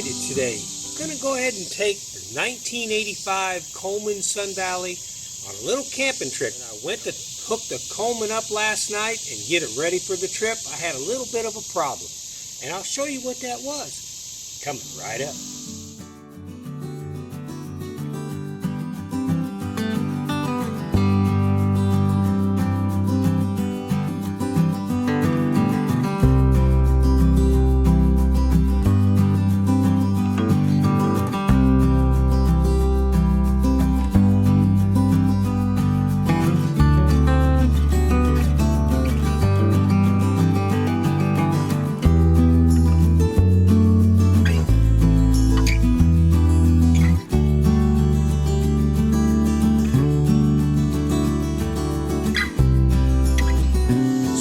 excited today. I'm going to go ahead and take the 1985 Coleman Sun Valley on a little camping trip. I went to hook the Coleman up last night and get it ready for the trip. I had a little bit of a problem, and I'll show you what that was. Coming right up.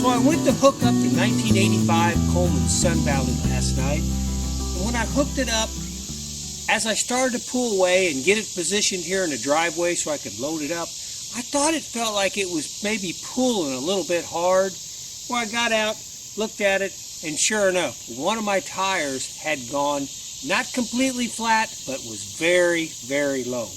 I went to hook up the 1985 Coleman Sun Valley last night, and when I hooked it up, as I started to pull away and get it positioned here in the driveway so I could load it up, I thought it felt like it was maybe pulling a little bit hard. Well, I got out, looked at it, and sure enough, one of my tires had gone not completely flat, but was very, very low.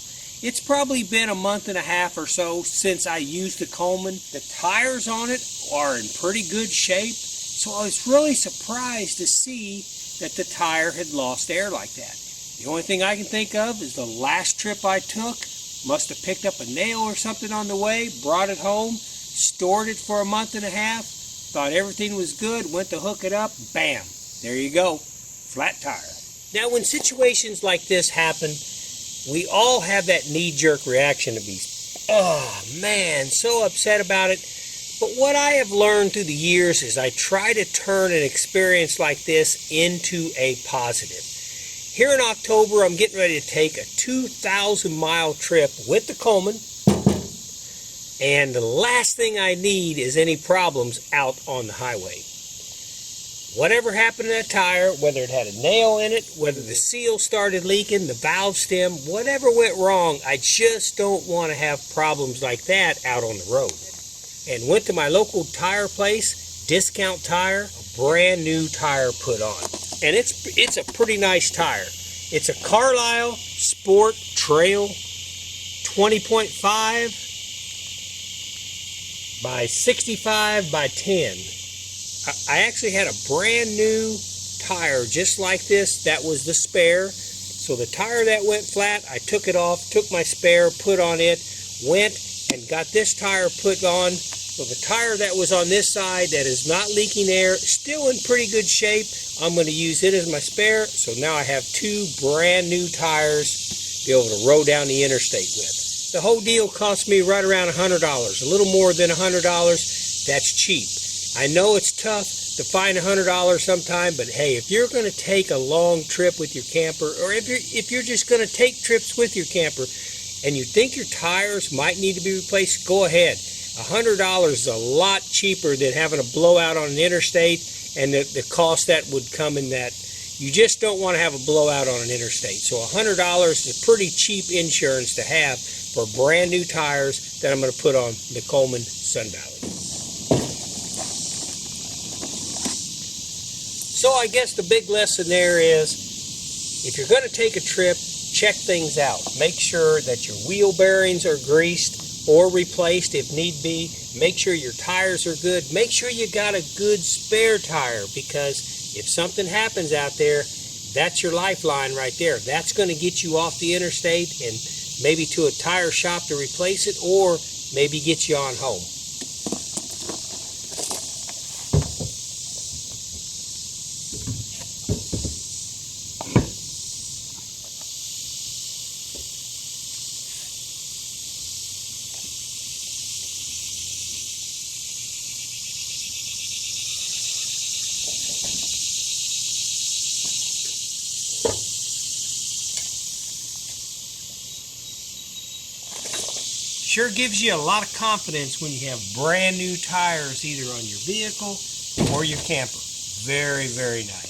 It's probably been a month and a half or so since I used the Coleman. The tires on it are in pretty good shape, so I was really surprised to see that the tire had lost air like that. The only thing I can think of is the last trip I took, must have picked up a nail or something on the way, brought it home, stored it for a month and a half, thought everything was good, went to hook it up, bam, there you go, flat tire. Now when situations like this happen, we all have that knee-jerk reaction to be, oh man, so upset about it. But what I have learned through the years is I try to turn an experience like this into a positive. Here in October, I'm getting ready to take a 2,000-mile trip with the Coleman, and the last thing I need is any problems out on the highway. Whatever happened to that tire, whether it had a nail in it, whether the seal started leaking, the valve stem, whatever went wrong, I just don't want to have problems like that out on the road. And went to my local tire place, Discount Tire, a brand new tire put on. And it's a pretty nice tire. It's a Carlisle Sport Trail 20.5 by 65 by 10. I actually had a brand new tire just like this. That was the spare. So the tire that went flat, I took it off, took my spare, put on it, went and got this tire put on. So the tire that was on this side that is not leaking air, still in pretty good shape. I'm going to use it as my spare. So now I have two brand new tires to be able to roll down the interstate with. The whole deal cost me right around $100, a little more than $100. That's cheap. I know it's tough to find $100 sometime, but hey, if you're going to take a long trip with your camper, or if you're just going to take trips with your camper, and you think your tires might need to be replaced, go ahead. $100 is a lot cheaper than having a blowout on an interstate, and the cost that would come in that. You just don't want to have a blowout on an interstate. So $100 is a pretty cheap insurance to have for brand new tires that I'm going to put on the Coleman Sun Valley. So I guess the big lesson there is, if you're going to take a trip, check things out. Make sure that your wheel bearings are greased or replaced if need be. Make sure your tires are good. Make sure you got a good spare tire, because if something happens out there, that's your lifeline right there. That's going to get you off the interstate and maybe to a tire shop to replace it, or maybe get you on home. Sure gives you a lot of confidence when you have brand new tires either on your vehicle or your camper. Very, very nice.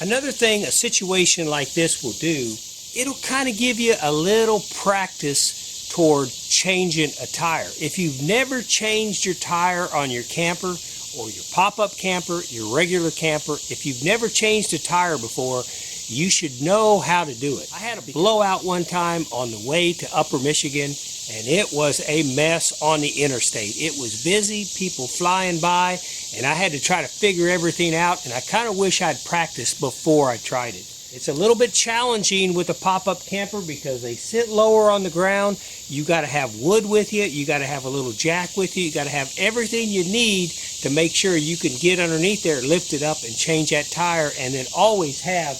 Another thing a situation like this will do, it'll kind of give you a little practice toward changing a tire. If you've never changed your tire on your camper or your pop-up camper, your regular camper, if you've never changed a tire before, you should know how to do it. I had a blowout one time on the way to Upper Michigan, and it was a mess on the interstate. It was busy, people flying by, and I had to try to figure everything out, and I kind of wish I'd practiced before I tried it. It's a little bit challenging with a pop-up camper because they sit lower on the ground. You got to have wood with you. You got to have a little jack with you. You got to have everything you need to make sure you can get underneath there, lift it up, and change that tire, and then always have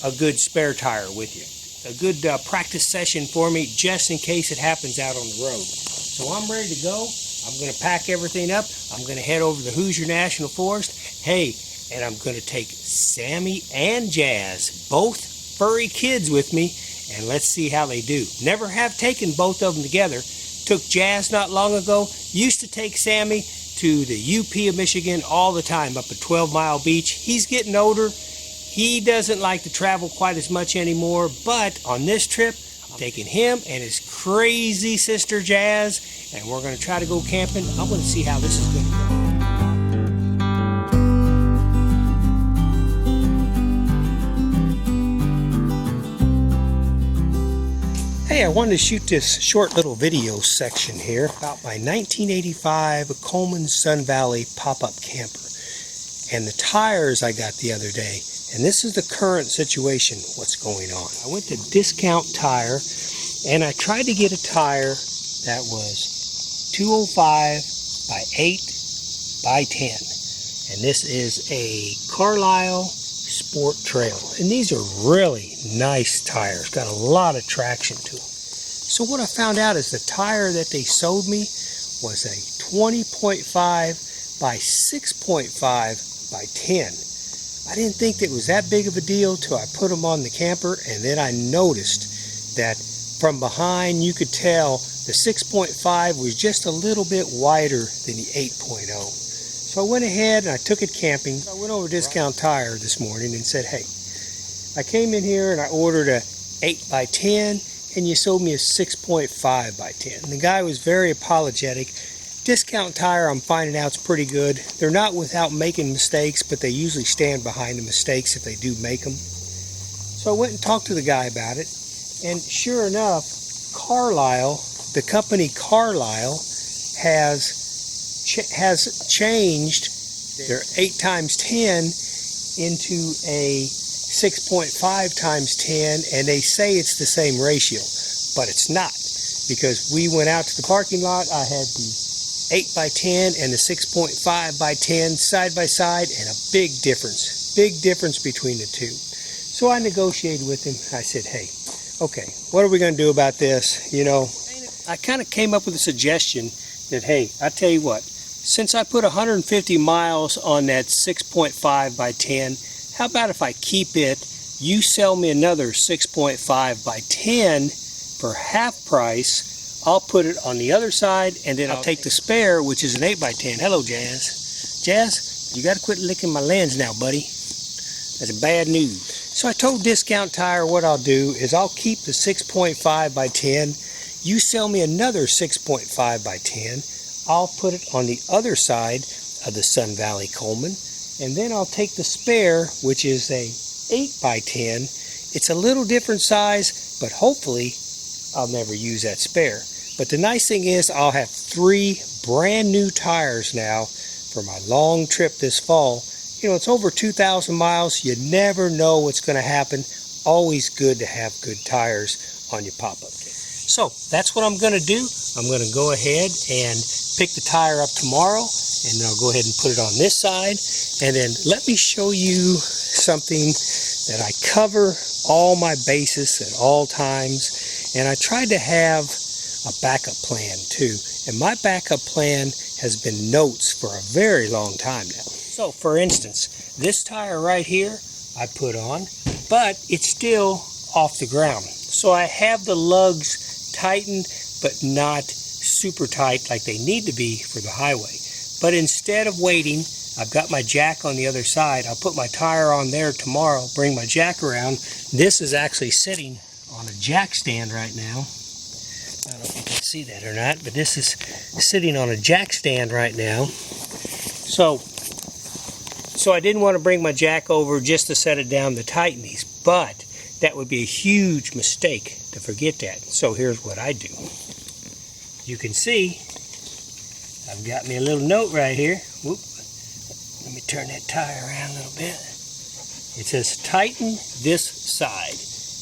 a good spare tire with you. A good practice session for me just in case it happens out on the road. So I'm ready to go. I'm going to pack everything up. I'm going to head over to Hoosier National Forest. Hey, and I'm going to take Sammy and Jazz, both furry kids, with me, and let's see how they do. Never have taken both of them together. Took Jazz not long ago. Used to take Sammy to the UP of Michigan all the time up at 12 Mile Beach. He's getting older. He doesn't like to travel quite as much anymore, but on this trip, I'm taking him and his crazy sister Jazz, and we're going to try to go camping. I'm going to see how this is going to go. Hey, I wanted to shoot this short little video section here about my 1985 Coleman Sun Valley pop-up camper and the tires I got the other day. And this is the current situation, what's going on. I went to Discount Tire, and I tried to get a tire that was 205 by 8 by 10. And this is a Carlisle Sport Trail. And these are really nice tires, got a lot of traction to them. So what I found out is the tire that they sold me was a 20.5 by 6.5 by 10. I didn't think that it was that big of a deal till I put them on the camper, and then I noticed that from behind you could tell the 6.5 was just a little bit wider than the 8.0. So I went ahead and I took it camping. I went over to Discount Tire this morning and said, hey, I came in here and I ordered a 8 by 10 and you sold me a 6.5 by 10. And the guy was very apologetic. Discount Tire, I'm finding out, is pretty good. They're not without making mistakes, but they usually stand behind the mistakes if they do make them. So I went and talked to the guy about it, and sure enough, Carlisle, the company Carlisle, has changed their 8 times 10 into a 6.5 times 10, and they say it's the same ratio, but it's not, because we went out to the parking lot. I had the 8 by 10 and the 6.5 by 10 side by side, and a big difference between the two. So I negotiated with him. I said, hey, okay, what are we going to do about this? You know, I kind of came up with a suggestion that, hey, I tell you what, since I put 150 miles on that 6.5 by 10, how about if I keep it, you sell me another 6.5 by 10 for half price. I'll put it on the other side, and then I'll take the spare, which is an 8 by 10. Hello, Jazz. Jazz, you got to quit licking my lens now, buddy. That's bad news. So I told Discount Tire what I'll do is I'll keep the 6.5 by 10. You sell me another 6.5 by 10. I'll put it on the other side of the Sun Valley Coleman, and then I'll take the spare, which is a 8 by 10. It's a little different size, but hopefully I'll never use that spare. But the nice thing is I'll have 3 brand new tires now for my long trip this fall. You know, it's over 2,000 miles. You never know what's going to happen. Always good to have good tires on your pop-up kit. So that's what I'm going to do. I'm going to go ahead and pick the tire up tomorrow, and then I'll go ahead and put it on this side. And then let me show you something that I cover all my bases at all times. And I tried to have a backup plan too. And my backup plan has been notes for a very long time now. So for instance, this tire right here I put on, but it's still off the ground. So I have the lugs tightened, but not super tight like they need to be for the highway. But instead of waiting I've got my jack on the other side. I'll put my tire on there tomorrow, bring my jack around. This is actually sitting on a jack stand right now. I don't know if you can see that or not, but this is sitting on a jack stand right now. So I didn't want to bring my jack over just to set it down to tighten these, but that would be a huge mistake to forget that. So here's what I do. You can see I've got me a little note right here. Whoop. Let me turn that tire around a little bit. It says tighten this side,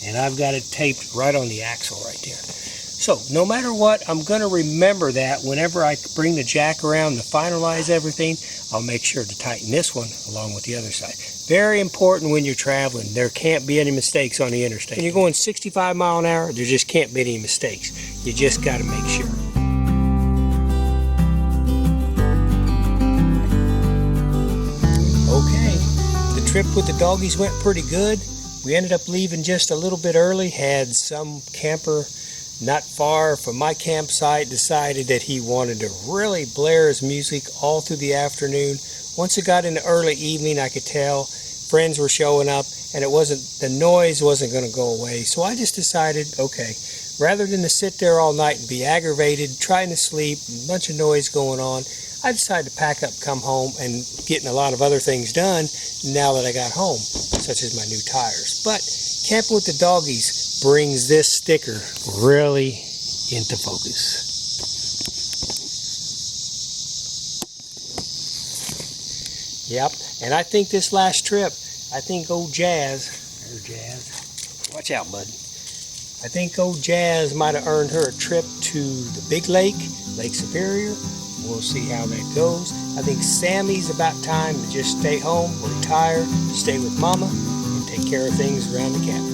and I've got it taped right on the axle right there. So no matter what, I'm going to remember that whenever I bring the jack around to finalize everything. I'll make sure to tighten this one along with the other side. Very important when you're traveling. There can't be any mistakes on the interstate. When you're going 65 miles an hour, there just can't be any mistakes. You just got to make sure. Okay, the trip with the doggies went pretty good. We ended up leaving just a little bit early. Had some camper not far from my campsite decided that he wanted to really blare his music all through the afternoon. Once it got into early evening, I could tell friends were showing up, and the noise wasn't going to go away. So I just decided, okay, rather than to sit there all night and be aggravated, trying to sleep, a bunch of noise going on, I decided to pack up, come home, and getting a lot of other things done now that I got home, such as my new tires. But camping with the doggies brings this sticker really into focus. Yep, and I think this last trip, I think old Jazz, there's Jazz, watch out, bud. I think old Jazz might have earned her a trip to the big lake, Lake Superior. We'll see how that goes. I think Sammy's about time to just stay home, retire, stay with Mama, and take care of things around the cabin.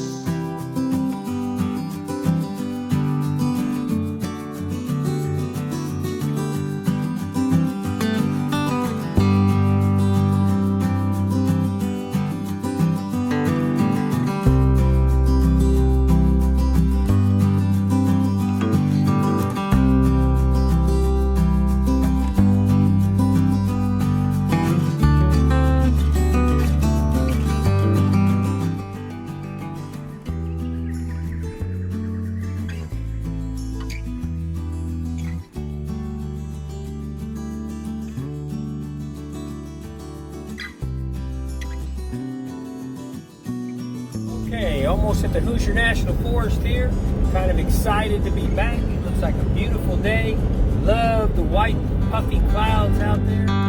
Okay, almost at the Hoosier National Forest here. Kind of excited to be back. It looks like a beautiful day. Love the white puffy clouds out there.